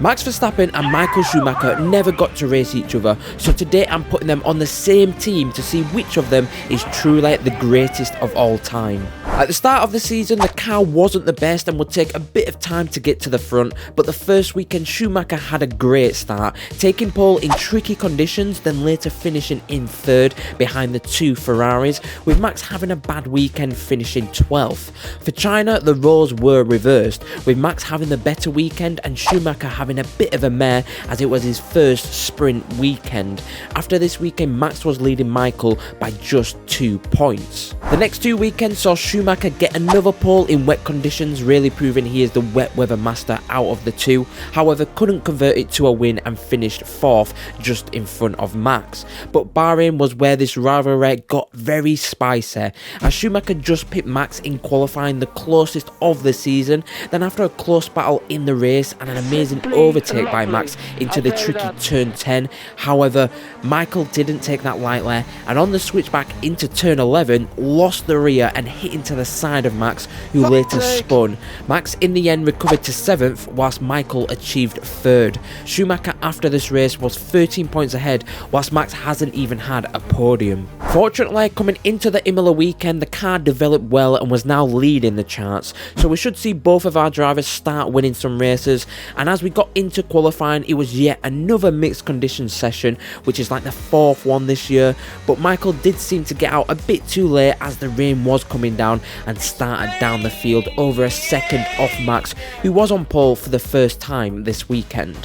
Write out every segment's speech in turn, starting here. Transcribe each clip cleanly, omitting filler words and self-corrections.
Max Verstappen and Michael Schumacher never got to race each other, so today I'm putting them on the same team to see which of them is truly the greatest of all time. At the start of the season, the car wasn't the best and would take a bit of time to get to the front, but the first weekend Schumacher had a great start, taking pole in tricky conditions, then later finishing in third behind the two Ferraris, with Max having a bad weekend finishing 12th. For China, the roles were reversed, with Max having the better weekend and Schumacher having a bit of a mare as it was his first sprint weekend. After this weekend, Max was leading Michael by just 2 points. The next 2 weekends saw Schumacher get another pole in wet conditions, really proving he is the wet weather master out of the two. However, couldn't convert it to a win and finished 4th, just in front of Max. But Bahrain was where this rivalry got very spicy, as Schumacher just pipped Max in qualifying, the closest of the season. Then after a close battle in the race and an amazing overtake by Max into the tricky turn 10, however, Michael didn't take that lightly, and on the switchback into turn 11, lost the rear and hit into the side of Max, who later spun. Max in the end recovered to 7th, whilst Michael achieved 3rd. Schumacher after this race was 13 points ahead, whilst Max hasn't even had a podium. Fortunately, coming into the Imola weekend, the car developed well and was now leading the charts, so we should see both of our drivers start winning some races. And as we got into qualifying, it was yet another mixed conditions session, which is like the 4th one this year, but Michael did seem to get out a bit too late as the rain was coming down and started down the field over a second off Max, who was on pole for the first time this weekend.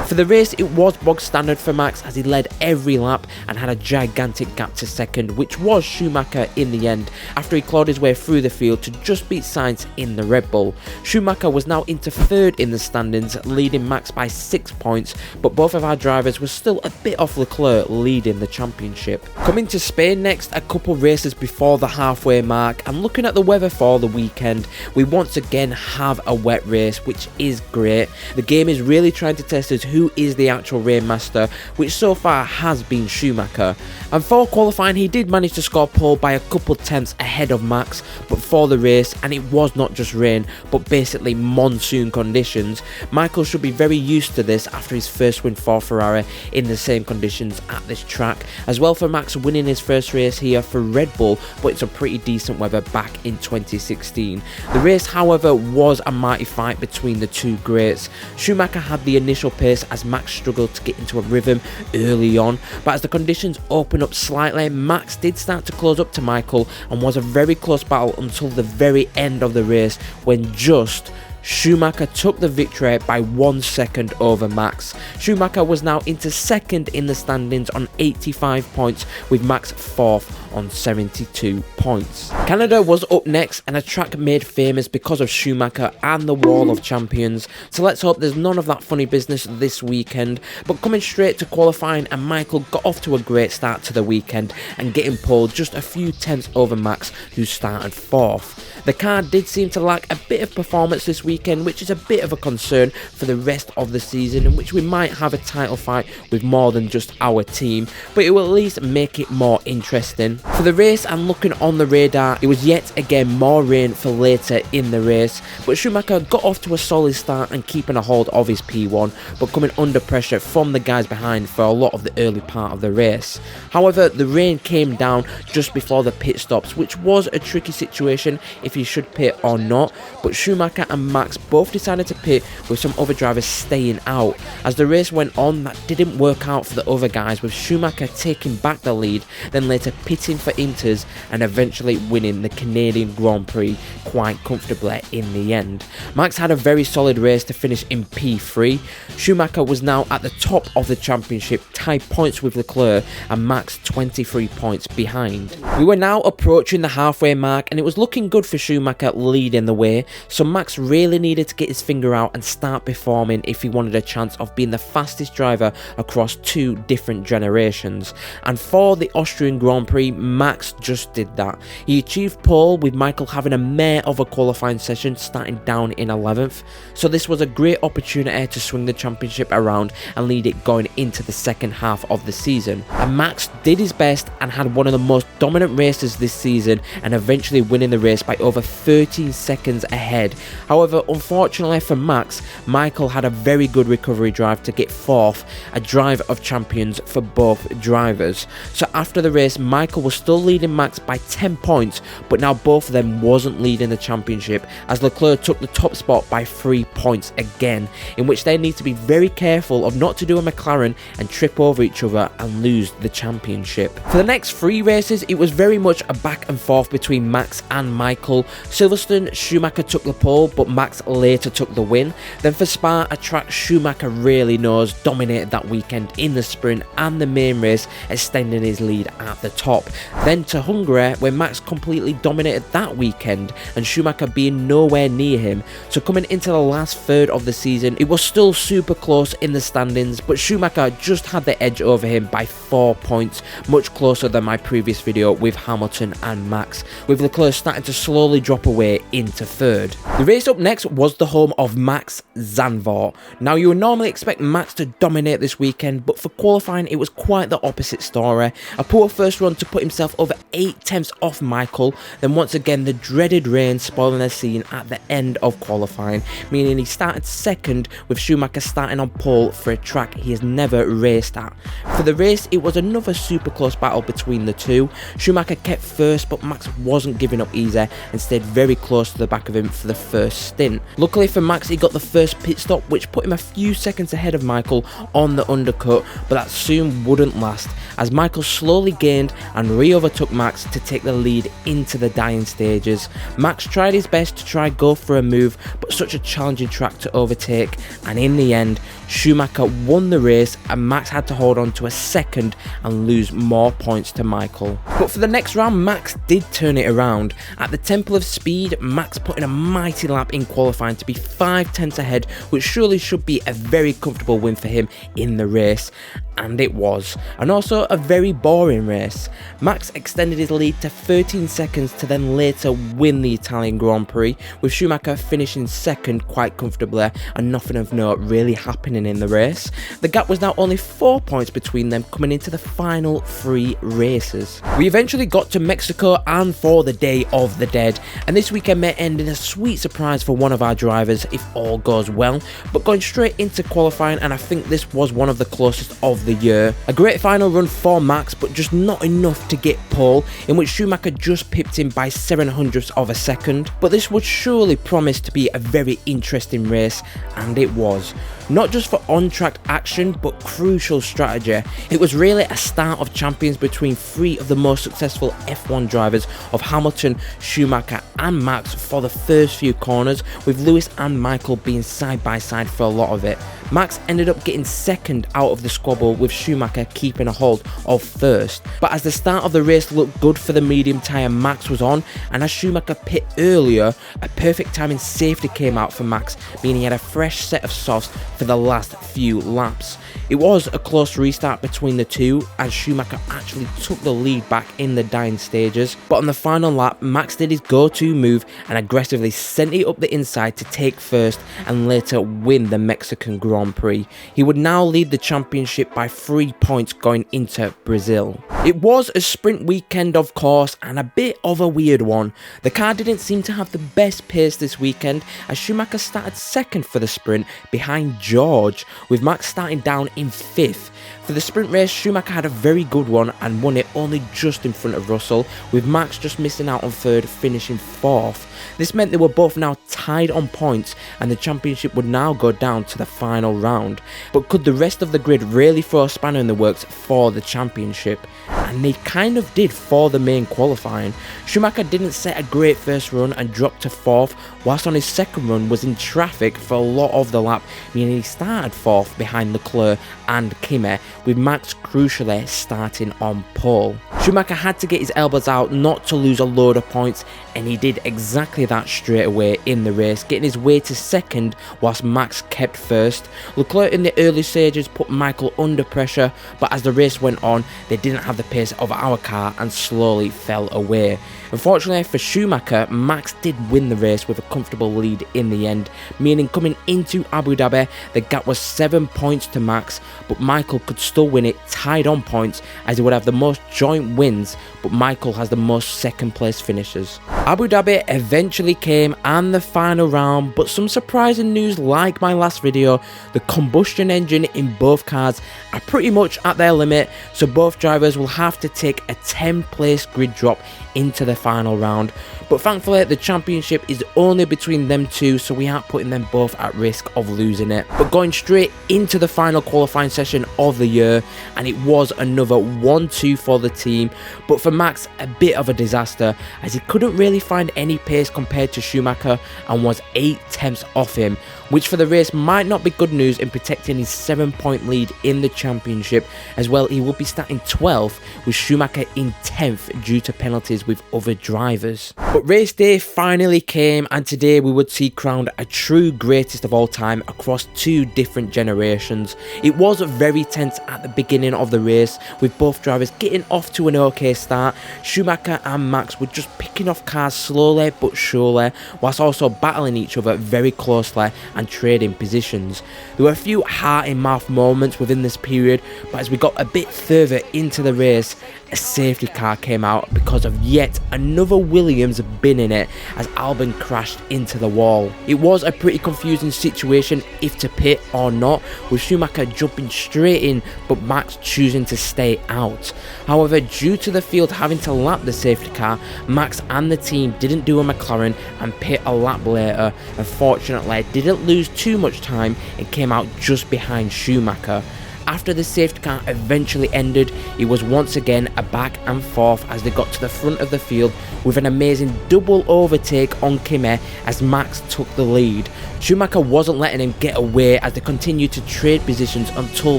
For the race, it was bog standard for Max as he led every lap and had a gigantic gap to second, which was Schumacher in the end, after he clawed his way through the field to just beat Sainz in the Red Bull. Schumacher was now into 3rd in the standings, leading Max by 6 points, but both of our drivers were still a bit off Leclerc leading the championship. Coming to Spain next, a couple races before the halfway mark, and looking at the weather for the weekend, we once again have a wet race, which is great. The game is really trying to test us who is the actual rain master, which so far has been Schumacher. And for qualifying, he did manage to score pole by a couple tenths ahead of Max, but for the race, and it was not just rain, but basically monsoon conditions, Michael should be very used to this after his first win for Ferrari in the same conditions at this track. As well for Max winning his first race here for Red Bull, but it's a pretty decent weather back in 2016. The race, however, was a mighty fight between the two greats. Schumacher had the initial pace as Max struggled to get into a rhythm early on, but as the conditions opened up slightly, Max did start to close up to Michael and was a very close battle until the very end of the race, when just Schumacher took the victory by 1 second over Max. Schumacher was now into 2nd in the standings on 85 points, with Max 4th on 72 points. Canada was up next, and a track made famous because of Schumacher and the Wall of Champions, so let's hope there's none of that funny business this weekend. But coming straight to qualifying, and Michael got off to a great start to the weekend and getting pole just a few tenths over Max, who started 4th. The car did seem to lack a bit of performance this weekend, which is a bit of a concern for the rest of the season, in which we might have a title fight with more than just our team, but it will at least make it more interesting. For the race, and looking on the radar, it was yet again more rain for later in the race, but Schumacher got off to a solid start and keeping a hold of his P1, but coming under pressure from the guys behind for a lot of the early part of the race. However, the rain came down just before the pit stops, which was a tricky situation if he should pit or not, but Schumacher and Max both decided to pit, with some other drivers staying out. As the race went on, that didn't work out for the other guys, with Schumacher taking back the lead, then later pitting for Inters and eventually winning the Canadian Grand Prix quite comfortably in the end. Max had a very solid race to finish in P3. Schumacher was now at the top of the championship, tied points with Leclerc, and Max 23 points behind. We were now approaching the halfway mark, and it was looking good for Schumacher leading the way, so Max really needed to get his finger out and start performing if he wanted a chance of being the fastest driver across 2 different generations. And for the Austrian Grand Prix, Max just did that. He achieved pole, with Michael having a mare of a qualifying session starting down in 11th, so this was a great opportunity to swing the championship around and lead it going into the second half of the season. And Max did his best and had one of the most dominant races this season, and eventually winning the race by over 13 seconds ahead. However, However, unfortunately for Max, Michael had a very good recovery drive to get 4th, a drive of champions for both drivers. So after the race, Michael was still leading Max by 10 points, but now both of them wasn't leading the championship, as Leclerc took the top spot by 3 points again, in which they need to be very careful of not to do a McLaren and trip over each other and lose the championship. For the next 3 races, it was very much a back and forth between Max and Michael. Silverstone, Schumacher took the pole, but Max later took the win. Then for Spa, a track Schumacher really knows, dominated that weekend in the sprint and the main race, extending his lead at the top. Then to Hungary, where Max completely dominated that weekend and Schumacher being nowhere near him. So coming into the last third of the season, it was still super close in the standings, but Schumacher just had the edge over him by 4 points, much closer than my previous video with Hamilton and Max, with Leclerc starting to slowly drop away into 3rd. The race up next was the home of Max, Zandvoort. Now you would normally expect Max to dominate this weekend, but for qualifying it was quite the opposite story. A poor first run to put himself over 8 tenths off Michael, then once again the dreaded rain spoiling the scene at the end of qualifying, meaning he started 2nd with Schumacher starting on pole for a track he has never raced at. For the race it was another super close battle between the two. Schumacher kept 1st, but Max wasn't giving up easy and stayed very close to the back of him for the first stint. Luckily for Max, he got the first pit stop, which put him a few seconds ahead of Michael on the undercut, but that soon wouldn't last, as Michael slowly gained and re-overtook Max to take the lead into the dying stages. Max tried his best to try go for a move, but such a challenging track to overtake, and in the end Schumacher won the race and Max had to hold on to a 2nd and lose more points to Michael. But for the next round, Max did turn it around. At the Temple of Speed, Max put in a mighty lap in qualifying to be 5 tenths ahead, which surely should be a very comfortable win for him in the race. And it was, and also a very boring race. Max extended his lead to 13 seconds to then later win the Italian Grand Prix, with Schumacher finishing 2nd quite comfortably and nothing of note really happening in the race. The gap was now only 4 points between them coming into the final 3 races. We eventually got to Mexico and for the Day of the Dead, and this weekend may end in a sweet surprise for one of our drivers if all goes well, but going straight into qualifying, and I think this was one of the closest of the year. A great final run for Max, but just not enough to get pole, in which Schumacher just pipped him by 0.07 of a second. But this would surely promise to be a very interesting race, and it was. Not just for on-track action, but crucial strategy. It was really a start of champions between 3 of the most successful F1 drivers of Hamilton, Schumacher and Max for the first few corners, with Lewis and Michael being side by side for a lot of it. Max ended up getting 2nd out of the squabble, with Schumacher keeping a hold of 1st. But as the start of the race looked good for the medium tyre Max was on, and as Schumacher pit earlier, a perfect timing safety came out for Max, meaning he had a fresh set of softs for the last few laps. It was a close restart between the two, as Schumacher actually took the lead back in the dying stages, but on the final lap Max did his go-to move and aggressively sent it up the inside to take 1st and later win the Mexican Grand Prix. He would now lead the championship by 3 points going into Brazil. It was a sprint weekend of course, and a bit of a weird one. The car didn't seem to have the best pace this weekend, as Schumacher started 2nd for the sprint behind George, with Max starting down in 5th. For the sprint race, Schumacher had a very good one and won it only just in front of Russell, with Max just missing out on 3rd, finishing 4th. This meant they were both now tied on points, and the championship would now go down to the final round. But could the rest of the grid really throw a spanner in the works for the championship? And they kind of did for the main qualifying. Schumacher didn't set a great first run and dropped to 4th, whilst on his second run was in traffic for a lot of the lap, meaning he started 4th behind Leclerc and Kimi, with Max crucially starting on pole. Schumacher had to get his elbows out not to lose a load of points, and he did exactly that straight away in the race, getting his way to 2nd whilst Max kept 1st. Leclerc in the early stages put Michael under pressure, but as the race went on they didn't have the pace of our car and slowly fell away. Unfortunately for Schumacher, Max did win the race with a comfortable lead in the end, meaning coming into Abu Dhabi the gap was 7 points to Max, but Michael Michael could still win it tied on points, as he would have the most joint wins, but Michael has the most second place finishes. Abu Dhabi eventually came and the final round, but some surprising news like my last video, the combustion engine in both cars are pretty much at their limit, so both drivers will have to take a 10 place grid drop into the final round. But thankfully the championship is only between them two, so we aren't putting them both at risk of losing it. But going straight into the final qualifying session of the year, and it was another 1-2 for the team, but for Max a bit of a disaster, as he couldn't really find any pace compared to Schumacher and was 8/10 off him, which for the race might not be good news in protecting his 7-point lead in the championship. As well, he will be starting 12th with Schumacher in 10th due to penalties with other drivers. But race day finally came, and today we would see crowned a true greatest of all time across two different generations. It was very tense at the beginning of the race, with both drivers getting off to an okay start. Schumacher and Max were just picking off cars slowly but surely, whilst also battling each other very closely and trading positions. There were a few heart-in-mouth moments within this period, but as we got a bit further into the race, a safety car came out because of yet another Williams bin in it, as Albon crashed into the wall. It was a pretty confusing situation if to pit or not, with Schumacher jumping straight in but Max choosing to stay out. However, due to the field having to lap the safety car, Max and the team didn't do a McLaren and pit a lap later. Unfortunately, didn't lose too much time and came out just behind Schumacher. After the safety car eventually ended, it was once again a back and forth as they got to the front of the field with an amazing double overtake on Kimi as Max took the lead. Schumacher wasn't letting him get away as they continued to trade positions until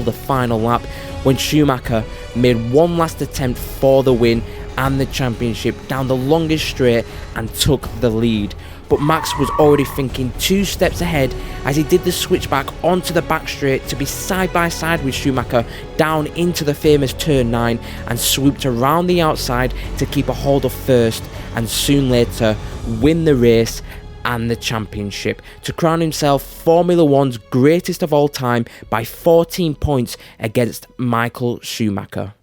the final lap, when Schumacher made one last attempt for the win and the championship down the longest straight and took the lead. But Max was already thinking 2 steps ahead as he did the switchback onto the back straight to be side by side with Schumacher down into the famous turn 9 and swooped around the outside to keep a hold of first, and soon later win the race and the championship to crown himself Formula 1's greatest of all time by 14 points against Michael Schumacher.